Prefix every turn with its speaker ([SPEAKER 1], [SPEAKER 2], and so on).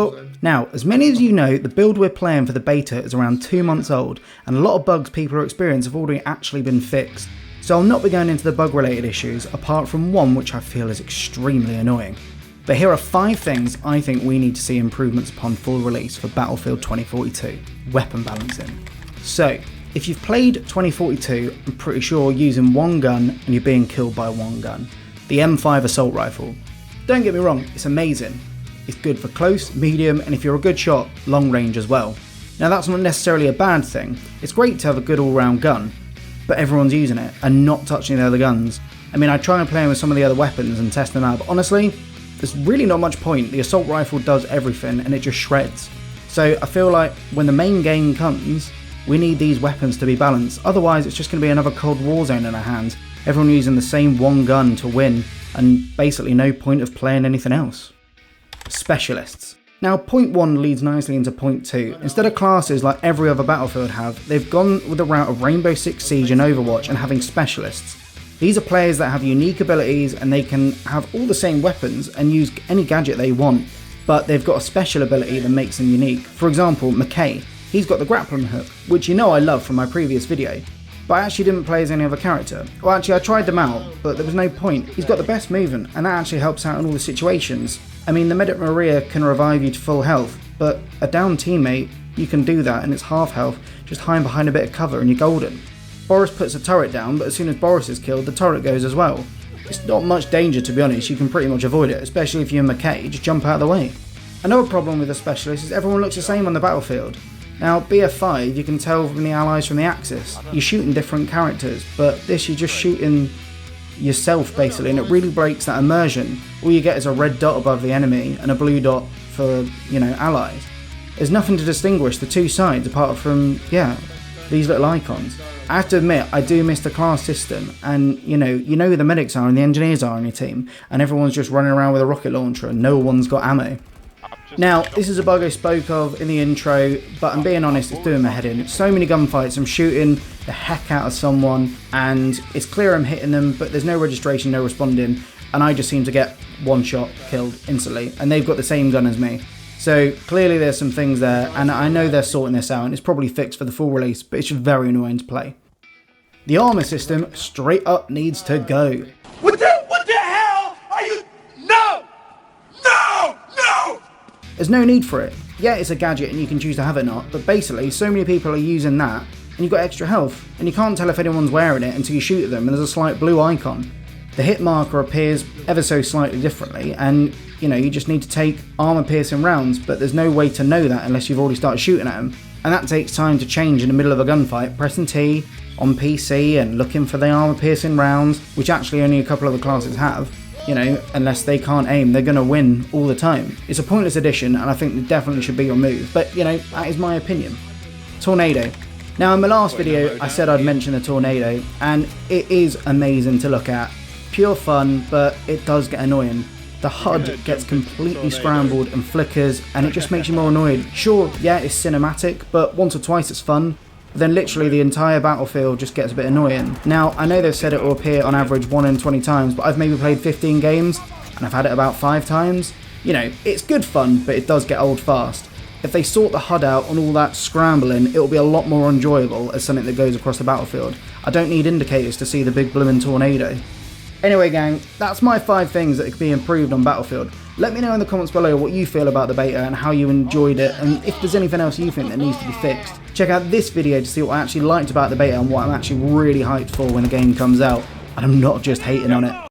[SPEAKER 1] Well, now, as many as you know, the build we're playing for the beta is around 2 months old, and a lot of bugs people are experiencing have already actually been fixed. So I'll not be going into the bug related issues, apart from one which I feel is extremely annoying. But here are 5 things I think we need to see improvements upon full release for Battlefield 2042. Weapon balancing. So, if you've played 2042, I'm pretty sure you're using one gun and you're being killed by one gun. The M5 assault rifle. Don't get me wrong, it's amazing. It's good for close, medium, and if you're a good shot, long range as well. Now that's not necessarily a bad thing. It's great to have a good all-round gun, but everyone's using it and not touching the other guns. I mean, I try and play with some of the other weapons and test them out, but honestly, there's really not much point. The assault rifle does everything and it just shreds. So I feel like when the main game comes, we need these weapons to be balanced. Otherwise, it's just going to be another Cold War zone in our hands. Everyone using the same one gun to win, and basically no point of playing anything else. Specialists. Now, point 1 leads nicely into point 2. Instead of classes like every other Battlefield have, they've gone with the route of Rainbow Six Siege and Overwatch and having specialists. These are players that have unique abilities and they can have all the same weapons and use any gadget they want, but they've got a special ability that makes them unique. For example, McKay, he's got the grappling hook, which you know I love from my previous video, but I actually didn't play as any other character. Well, actually I tried them out, but there was no point. He's got the best movement and that actually helps out in all the situations. I mean, the Medic Maria can revive you to full health, but a down teammate, you can do that and it's half health, just hide behind a bit of cover and you're golden. Boris puts a turret down, but as soon as Boris is killed, the turret goes as well. It's not much danger, to be honest, you can pretty much avoid it, especially if you're McKay, just jump out of the way. Another problem with the specialist is everyone looks the same on the battlefield. Now, BF5, you can tell from the allies from the Axis, you're shooting different characters, but this you're just shooting yourself basically, and it really breaks that immersion. All you get is a red dot above the enemy and a blue dot for, allies. There's nothing to distinguish the two sides apart from, these little icons. I have to admit, I do miss the class system, and you know who the medics are and the engineers are on your team, and everyone's just running around with a rocket launcher and no one's got ammo. Now, this is a bug I spoke of in the intro, but I'm being honest, it's doing my head in. So many gunfights, I'm shooting the heck out of someone, and it's clear I'm hitting them, but there's no registration, no responding, and I just seem to get one shot killed instantly, and they've got the same gun as me. So clearly there's some things there, and I know they're sorting this out, and it's probably fixed for the full release, but it's just very annoying to play. The armor system straight up needs to go.
[SPEAKER 2] What the hell are you? No!
[SPEAKER 1] There's no need for it. Yeah, it's a gadget and you can choose to have it or not, but basically so many people are using that and you've got extra health, and you can't tell if anyone's wearing it until you shoot at them and there's a slight blue icon. The hit marker appears ever so slightly differently, and you just need to take armor piercing rounds, but there's no way to know that unless you've already started shooting at them. And that takes time to change in the middle of a gunfight, pressing T on PC and looking for the armor piercing rounds, which actually only a couple of the classes have. Unless they can't aim, they're going to win all the time. It's a pointless addition, and I think it definitely should be removed, but that is my opinion. Tornado. Now in my last video I said I'd mention the tornado, and it is amazing to look at. Pure fun, but it does get annoying. The HUD gets completely scrambled and flickers, and it just makes you more annoyed. Sure, yeah, it's cinematic, but once or twice it's fun. Then literally the entire battlefield just gets a bit annoying. Now, I know they've said it will appear on average 1 in 20 times, but I've maybe played 15 games, and I've had it about 5 times. It's good fun, but it does get old fast. If they sort the HUD out on all that scrambling, it'll be a lot more enjoyable as something that goes across the battlefield. I don't need indicators to see the big blooming tornado. Anyway gang, that's my 5 things that could be improved on Battlefield. Let me know in the comments below what you feel about the beta and how you enjoyed it, and if there's anything else you think that needs to be fixed. Check out this video to see what I actually liked about the beta and what I'm actually really hyped for when the game comes out, and I'm not just hating on it.